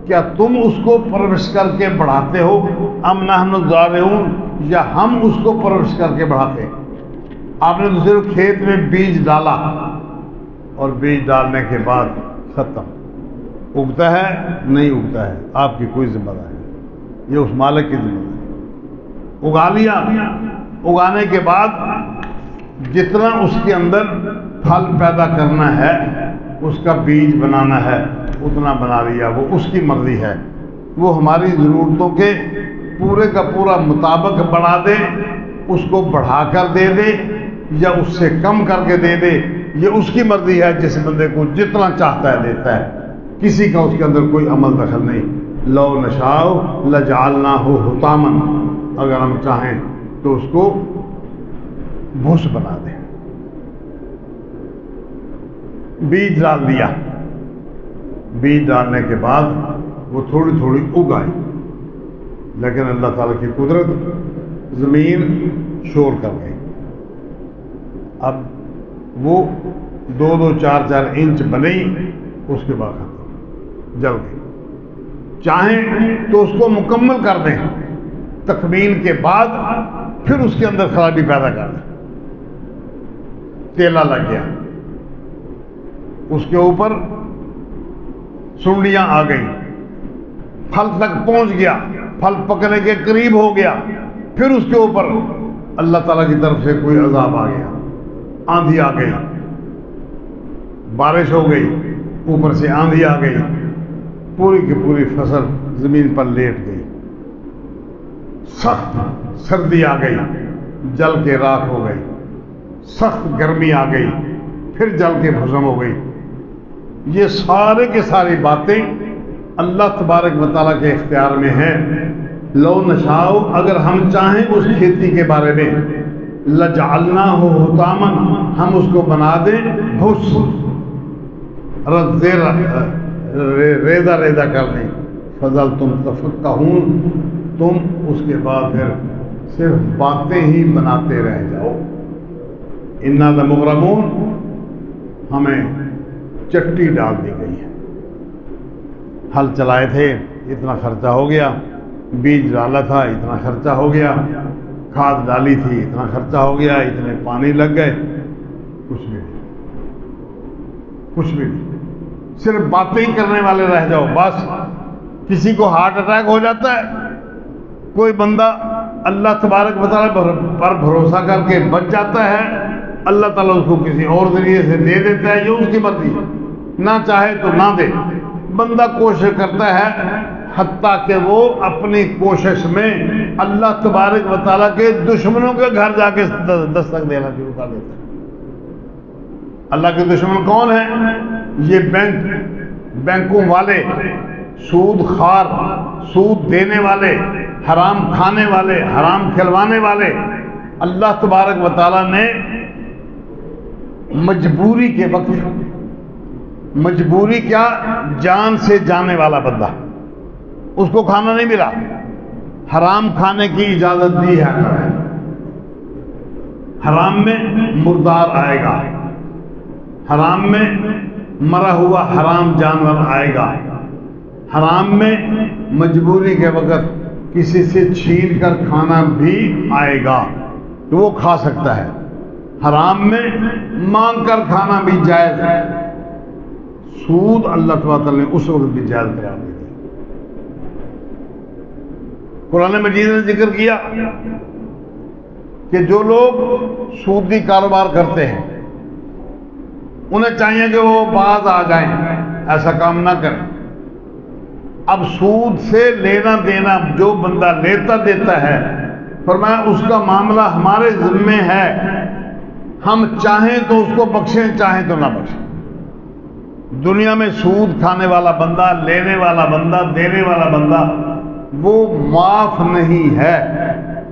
کیا تم اس کو پرورش کر کے بڑھاتے ہو؟ ام نحن الزارعون. یا ہم اس کو پرورش کر کے بڑھاتے ہیں؟ آپ نے دوسرے کھیت میں بیج ڈالا اور بیج ڈالنے کے بعد ختم. اگتا ہے نہیں اگتا ہے آپ کی کوئی ذمہ داری نہیں، یہ اس مالک کی ذمہ داری. اگا لیا، اگانے کے بعد جتنا اس کے اندر پھل پیدا کرنا ہے، اس کا بیج بنانا ہے، اتنا بنا لیا. وہ اس کی مرضی ہے. وہ ہماری ضرورتوں کے پورے کا پورا مطابق بڑھا دے، اس کو بڑھا کر دے دے یا اس سے کم کر کے دے دے، یہ اس کی مرضی ہے. جس بندے کو جتنا چاہتا ہے دیتا ہے، کسی کا اس کے اندر کوئی عمل دخل نہیں. لو نشاء لجعلناہ حطاما. اگر ہم چاہیں تو اس کو بھوس بنا دیں. بیج ڈال دیا، بیج ڈالنے کے بعد وہ تھوڑی تھوڑی اگ آئی، لیکن اللہ تعالیٰ کی قدرت زمین شور کر گئی. اب وہ 2-2 4-4 انچ بنی، اس کے بعد ختم، جل گئی. چاہیں تو اس کو مکمل کر دیں، تکمیل کے بعد پھر اس کے اندر خرابی پیدا کر دیں. تیلا لگ گیا، اس کے اوپر سنڈیاں آ گئیں، پھل تک پہنچ گیا، پھل پکنے کے قریب ہو گیا. پھر اس کے اوپر اللہ تعالیٰ کی طرف سے کوئی عذاب آ گیا، آندھی آ گئی، بارش ہو گئی، اوپر سے آندھی آ گئی، پوری کی پوری فصل زمین پر لیٹ گئی. سخت سردی آ گئی، جل کے راکھ ہو گئی. سخت گرمی آ گئی، پھر جل کے بھسم ہو گئی. یہ سارے کے ساری باتیں اللہ تبارک و تعالیٰ کے اختیار میں ہیں. لو نشاء، اگر ہم چاہیں اس کھیتی کے بارے میں، لجعلناہ حطاما، ہم اس کو بنا دیں بھس، ریزہ ریزہ کر دیں. فظلتم تفکہون، تم اس کے بعد پھر صرف باتیں ہی بناتے رہ جاؤ. انا لمغرمون، ہمیں چٹی ڈال دی گئی ہے. ہل چلائے تھے، اتنا خرچہ ہو گیا. بیج ڈالا تھا، اتنا خرچہ ہو گیا. کھاد ڈالی تھی، اتنا خرچہ ہو گیا. اتنے پانی لگ گئے. کچھ بھی نہیں، کچھ بھی نہیں. صرف باتیں ہی کرنے والے رہ جاؤ بس. کسی کو ہارٹ اٹیک ہو جاتا ہے، کوئی بندہ اللہ تبارک و تعالیٰ پر بھروسہ کر کے بچ جاتا ہے، اللہ تعالیٰ اس کو کسی اور ذریعے سے دے دیتا ہے. یہ اس کی مرضی ہے، نہ چاہے تو نہ دے. بندہ کوشش کرتا ہے، حتیٰ کہ وہ اپنی کوشش میں اللہ تبارک و تعالیٰ کے دشمنوں کے گھر جا کے دستک دینا شروع کر دیتا ہے. اللہ کے دشمن کون ہیں؟ یہ بینکوں والے، سود خوار، سود دینے والے، حرام کھانے والے، حرام کھلوانے والے اللہ تبارک و تعالیٰ نے مجبوری کے وقت، مجبوری کیا، جان سے جانے والا بندہ، اس کو کھانا نہیں ملا، حرام کھانے کی اجازت دی ہے، حرام میں مردار آئے گا، حرام میں مرا ہوا حرام جانور آئے گا، حرام میں مجبوری کے وقت کسی سے چھین کر کھانا بھی آئے گا تو وہ کھا سکتا ہے، حرام میں مانگ کر کھانا بھی جائز ہے۔ سود اللہ تعالیٰ نے اس وقت بھی جائز قرار دیا۔ قرآن مجید نے ذکر کیا کہ جو لوگ سودی کاروبار کرتے ہیں انہیں چاہیے کہ وہ باز آ جائیں، ایسا کام نہ کریں۔ اب سود سے لینا دینا جو بندہ لیتا دیتا ہے، فرمایا اس کا معاملہ ہمارے ذمے ہے، ہم چاہیں تو اس کو بخشیں، چاہیں تو نہ بخشیں۔ دنیا میں سود کھانے والا بندہ، لینے والا بندہ، دینے والا بندہ وہ معاف نہیں ہے۔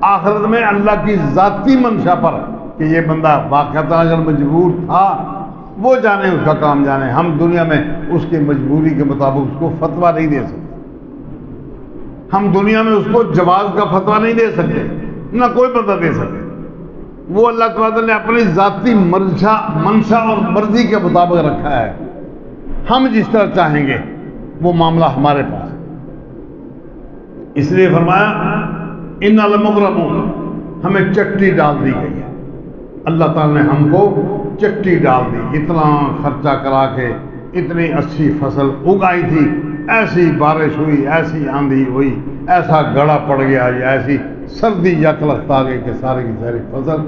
آخرت میں اللہ کی ذاتی منشا پر کہ یہ بندہ واقعتاً اگر مجبور تھا، وہ جانے، اس کا کام جانے، ہم دنیا میں اس کی مجبوری کے مطابق اس کو فتویٰ نہیں دے سکتے، ہم دنیا میں اس کو جواز کا فتویٰ نہیں دے سکتے، نہ کوئی بندہ دے سکتے۔ وہ اللہ تعالیٰ نے اپنی ذاتی منشا اور مرضی کے مطابق رکھا ہے، ہم جس طرح چاہیں گے وہ معاملہ ہمارے پاس۔ اس لیے فرمایا ان المغرمون، ہمیں چٹی ڈال دی گئی ہے، اللہ تعالیٰ نے ہم کو چٹی ڈال دی، اتنا خرچہ کرا کے اتنی اچھی فصل اگائی تھی، ایسی بارش ہوئی، ایسی آندھی ہوئی، ایسا گڑا پڑ گیا یا ایسی سردی یک لخت آ گئی کہ ساری کی ساری فصل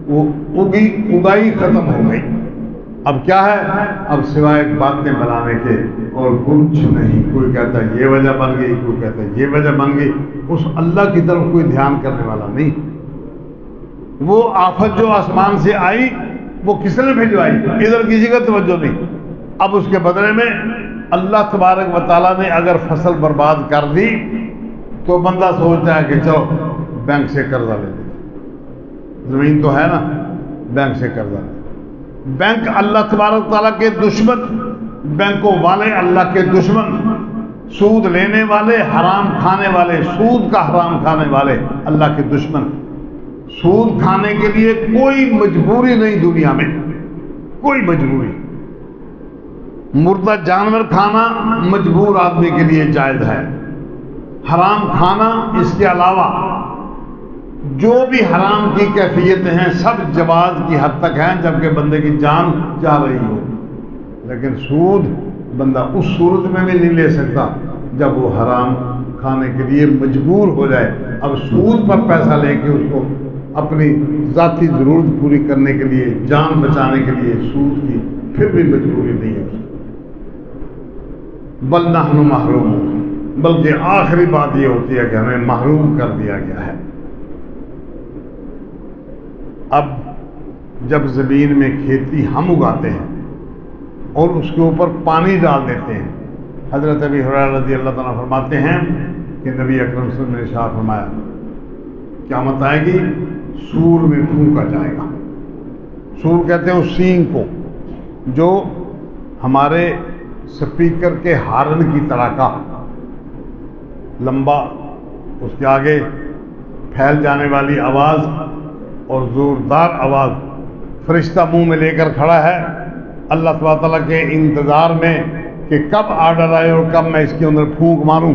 وہ اگائی ختم ہو گئی۔ اب کیا ہے، اب سوائے باتیں بنانے کے اور کچھ نہیں۔ کوئی کہتا ہے یہ وجہ بن گئی، کوئی کہتا ہے یہ وجہ بن گئی، اس اللہ کی طرف کوئی دھیان کرنے والا نہیں۔ وہ آفت جو آسمان سے آئی وہ کس نے بھجوائی، ادھر کسی کا توجہ نہیں۔ اب اس کے بدلے میں اللہ تبارک و تعالیٰ نے اگر فصل برباد کر دی تو بندہ سوچتا ہے کہ چلو بینک سے قرضہ لے لیں، زمین تو ہے نا، بینک سے قرضہ لے۔ بینک اللہ تبارک تعالیٰ کے دشمن، بینکوں والے اللہ کے دشمن، سود لینے والے، حرام کھانے والے، سود کا حرام کھانے والے اللہ کے دشمن۔ سود کھانے کے لیے کوئی مجبوری نہیں دنیا میں، کوئی مجبوری۔ مردہ جانور کھانا مجبور آدمی کے لیے جائز ہے، حرام کھانا اس کے علاوہ جو بھی حرام کی کیفیتیں ہیں سب جواز کی حد تک ہیں جبکہ بندے کی جان جا رہی ہو، لیکن سود بندہ اس صورت میں بھی نہیں لے سکتا جب وہ حرام کھانے کے لیے مجبور ہو جائے۔ اب سود پر پیسہ لے کے اس کو اپنی ذاتی ضرورت پوری کرنے کے لیے، جان بچانے کے لیے سود کی پھر بھی مجبوری نہیں ہے، بل نحن محرومون، بلکہ آخری بات یہ ہوتی ہے کہ ہمیں محروم کر دیا گیا ہے۔ اب جب زمین میں کھیتی ہم اگاتے ہیں اور اس کے اوپر پانی ڈال دیتے ہیں، حضرت ابی ہریرہ رضی اللہ تعالیٰ فرماتے ہیں کہ نبی اکرم صلی اللہ علیہ وسلم نے ارشاد فرمایا قیامت آئے گی، سور میں پھونکا جائے گا۔ سور کہتے ہیں اس سینگ کو جو ہمارے سپیکر کے ہارن کی طرح کا لمبا، اس کے آگے پھیل جانے والی آواز اور زوردار آواز، فرشتہ منہ میں لے کر کھڑا ہے اللہ تعالیٰ کے انتظار میں کہ کب آرڈر آئے اور کب میں اس کے اندر پھونک ماروں۔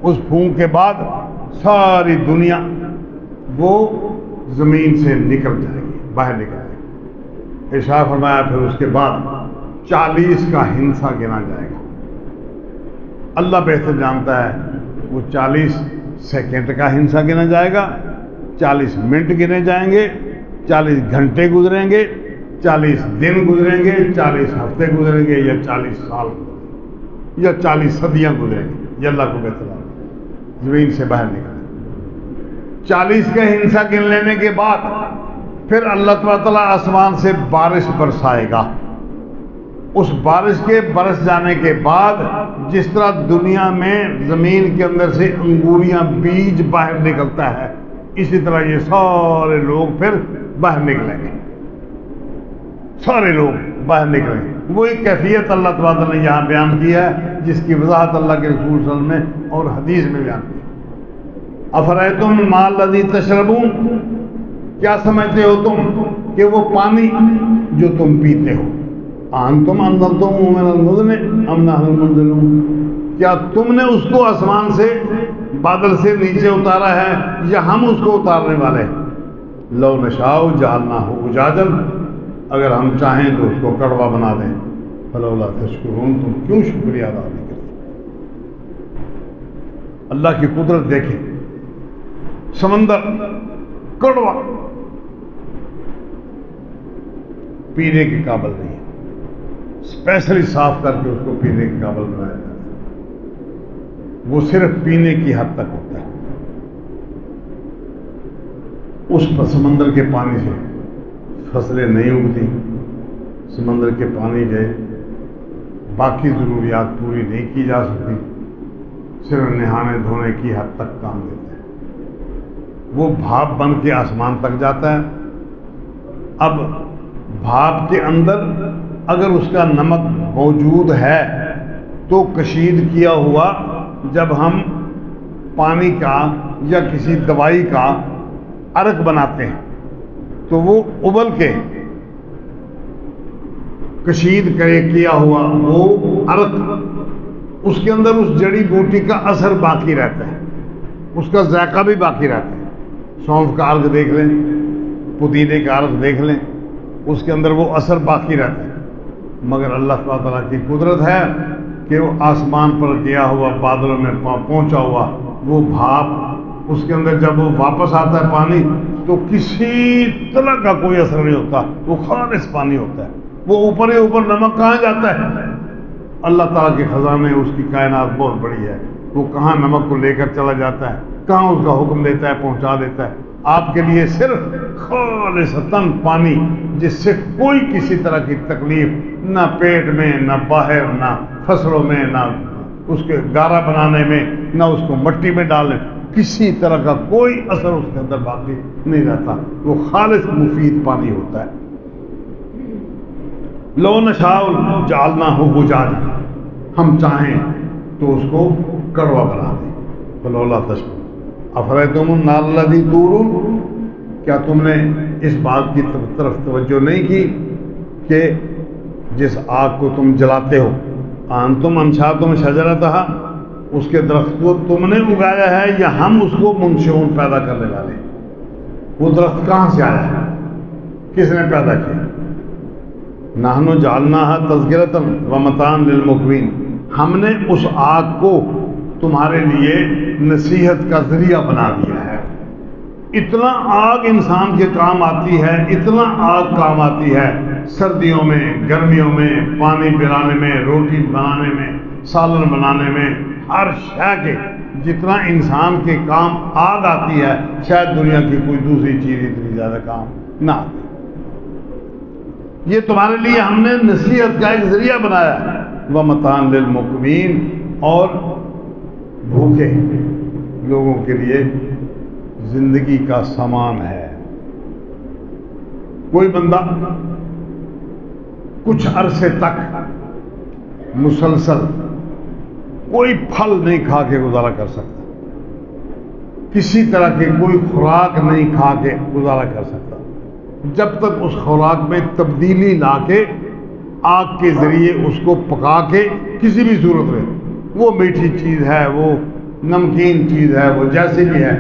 اس پھونک کے بعد ساری دنیا وہ زمین سے نکل جائے گی، باہر نکل جائے گی۔ ارشاد فرمایا پھر اس کے بعد 40 کا ہنسا گنا جائے گا۔ اللہ بہتر جانتا ہے وہ 40 سیکنڈ کا ہنسا گنا جائے گا، 40 منٹ گنے جائیں گے، 40 گھنٹے گزریں گے، 40 دن گزریں گے، 40 ہفتے گزریں گے، یا 40 سال یا 40 صدیاں گزریں گے، یہ اللہ کو بہتر ہے۔ زمین سے باہر نکلیں 40 کا ہنسا گن لینے کے بعد پھر اللہ تعالیٰ آسمان سے بارش برسائے گا، اس بارش کے برس جانے کے بعد جس طرح دنیا میں زمین کے اندر سے انگوریاں بیج باہر نکلتا ہے، اسی طرح یہ سارے لوگ پھر باہر نکلیں گے، سارے لوگ باہر نکلیں گے۔ وہی کیفیت اللہ تعالیٰ نے یہاں بیان کی ہے جس کی وضاحت اللہ کے رسول صلی اللہ علیہ وسلم نے اور حدیث میں بیان کی۔ افرأیتم الماء الذی تشربون، کیا سمجھتے ہو تم کہ وہ پانی جو تم پیتے ہو، انتم انزلتموہ من المزن ام نحن المنزلون، کیا تم نے اس کو آسمان سے بادل سے نیچے اتارا ہے یا ہم اس کو اتارنے والے ہیں؟ لو نشاء جعلناہ اجاجا، اگر ہم چاہیں تو اس کو کڑوا بنا دیں، فلولا تشکرون، تم کیوں شکریہ ادا نہیں کرتے؟ اللہ کی قدرت دیکھیں، سمندر کڑوا پینے کے قابل نہیں ہے، اسپیشلی صاف کر کے اس کو پینے کے قابل بنایا جاتا ہے، وہ صرف پینے کی حد تک ہوتا ہے۔ اس پر سمندر کے پانی سے فصلیں نہیں اگتی، سمندر کے پانی کے باقی ضروریات پوری نہیں کی جا سکتی، صرف نہانے دھونے کی حد تک کام دیتے ہیں۔ وہ بھاپ بن کے آسمان تک جاتا ہے۔ اب بھاپ کے اندر اگر اس کا نمک موجود ہے تو کشید کیا ہوا جب ہم پانی کا یا کسی دوائی کا عرق بناتے ہیں تو وہ ابل کے کشید کیا ہوا وہ عرق، اس کے اندر اس جڑی بوٹی کا اثر باقی رہتا ہے، اس کا ذائقہ بھی باقی رہتا ہے۔ سونف کا عرق دیکھ لیں، پودینے کا عرق دیکھ لیں، اس کے اندر وہ اثر باقی رہتا ہے۔ مگر اللہ تعالیٰ کی قدرت ہے کہ وہ آسمان پر گیا ہوا بادلوں میں پہنچا ہوا وہ بھاپ، اس کے اندر جب وہ واپس آتا ہے پانی تو کسی طرح کا کوئی اثر نہیں ہوتا، وہ خالص پانی ہوتا ہے۔ وہ اوپر ہی اوپر نمک کہاں جاتا ہے؟ اللہ تعالیٰ کے خزانے، اس کی کائنات بہت بڑی ہے، وہ کہاں نمک کو لے کر چلا جاتا ہے، کہاں اس کا حکم دیتا ہے پہنچا دیتا ہے۔ آپ کے لیے صرف خالصتاً پانی، جس سے کوئی کسی طرح کی تکلیف نہ پیٹ میں، نہ باہر، نہ فصلوں میں، نہ اس کے گارا بنانے میں، نہ اس کو مٹی میں ڈالنے، کسی طرح کا کوئی اثر اس کے اندر باقی نہیں رہتا، وہ خالص مفید پانی ہوتا ہے۔ لو نشاء جعلناہ اجاجا، ہم چاہیں تو اس کو کڑوا بنا دیں، فلولا تشکرون۔ افرأیتم النار الذی تورون، کیا تم نے اس بات کی طرف توجہ نہیں کی کہ جس آگ کو تم جلاتے ہو، انتم انشأتم شجرتہا، اس کے درخت کو تم نے اگایا ہے یا ہم اس کو منشئون پیدا کرنے والے؟ وہ درخت کہاں سے آیا ہے؟ کس نے پیدا کیا؟ نحن جعلناہا تذکرۃ ومتاعا للمقوین، ہم نے اس آگ کو تمہارے لیے نصیحت کا ذریعہ بنا دیا ہے۔ اتنا آگ انسان کے کام آتی ہے، اتنا آگ کام آتی ہے سردیوں میں، گرمیوں میں، پانی پلانے میں، روٹی بنانے میں، سالن بنانے میں، ہر شے کے جتنا انسان کے کام آگ آتی ہے شاید دنیا کی کوئی دوسری چیز اتنی زیادہ کام نہ آتی۔ یہ تمہارے لیے ہم نے نصیحت کا ایک ذریعہ بنایا ہے، وَمَتَاعًا لِلْمُقْوِينَ، اور بھوکے لوگوں کے لیے زندگی کا سامان ہے۔ کوئی بندہ کچھ عرصے تک مسلسل کوئی پھل نہیں کھا کے گزارا کر سکتا، کسی طرح کے کوئی خوراک نہیں کھا کے گزارا کر سکتا، جب تک اس خوراک میں تبدیلی لا کے آگ کے ذریعے اس کو پکا کے کسی بھی صورت میں، وہ میٹھی چیز ہے، وہ نمکین چیز ہے، وہ جیسے بھی ہے،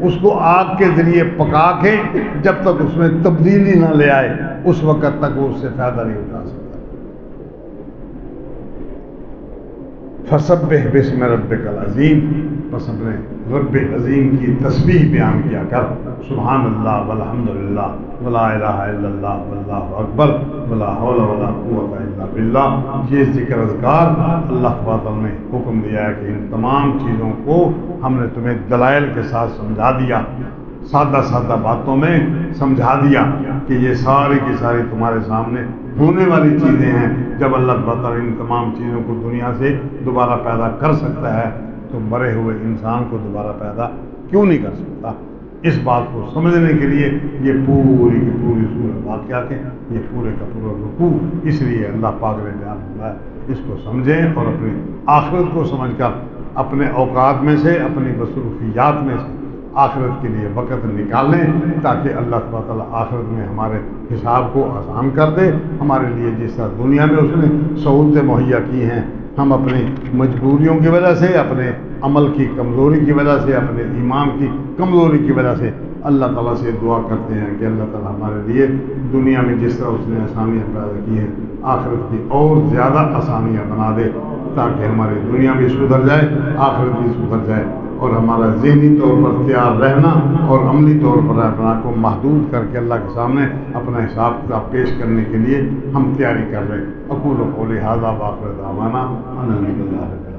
اس کو آگ کے ذریعے پکا کے جب تک اس میں تبدیلی نہ لے آئے اس وقت تک وہ اس سے فائدہ نہیں اٹھا سکتا۔ فسبح باسم ربک العظیم، بس اپنے رب عظیم کی تسبیح بیان کیا کر، سبحان اللہ والحمد للہ ولا الہ الا اللہ واللہ اکبر ولا حول ولا قوت الا باللہ۔ یہ ذکر اذکار اللہ تعالیٰ نے حکم دیا ہے کہ ان تمام چیزوں کو ہم نے تمہیں دلائل کے ساتھ سمجھا دیا، سادہ سادہ باتوں میں سمجھا دیا کہ یہ ساری کی ساری تمہارے سامنے ہونے والی چیزیں ہیں. جب اللہ تعالیٰ ان تمام چیزوں کو دنیا سے دوبارہ پیدا کر سکتا ہے تو مرے ہوئے انسان کو دوبارہ پیدا کیوں نہیں کر سکتا؟ اس بات کو سمجھنے کے لیے یہ پوری کی پوری سورہ واقعات ہے، یہ پورے کا پورا رکوع اس لیے اللہ پاک نے بیان ہوا ہے. اس کو سمجھیں اور اپنی آخرت کو سمجھ کر اپنے اوقات میں سے، اپنی مصروفیات میں سے آخرت کے لیے وقت نکالیں تاکہ اللہ تعالیٰ آخرت میں ہمارے حساب کو آسان کر دے. ہمارے لیے جس طرح دنیا میں اس نے سہولتیں مہیا کی ہیں، ہم اپنی مجبوریوں کی وجہ سے، اپنے عمل کی کمزوری کی وجہ سے، اپنے ایمان کی کمزوری کی وجہ سے اللہ تعالیٰ سے دعا کرتے ہیں کہ اللہ تعالیٰ ہمارے لیے دنیا میں جس طرح اس نے آسانیاں پیدا کی ہیں آخرت کی اور زیادہ آسانیاں بنا دے تاکہ ہماری دنیا بھی سدھر جائے، آخرت بھی سدھر جائے، اور ہمارا ذہنی طور پر تیار رہنا اور عملی طور پر اپنا کو محدود کر کے اللہ کے سامنے اپنا حساب کتاب پیش کرنے کے لیے ہم تیاری کر رہے ہیں. اقول قولی ھذا وآخر دعوانا ان الحمد للہ.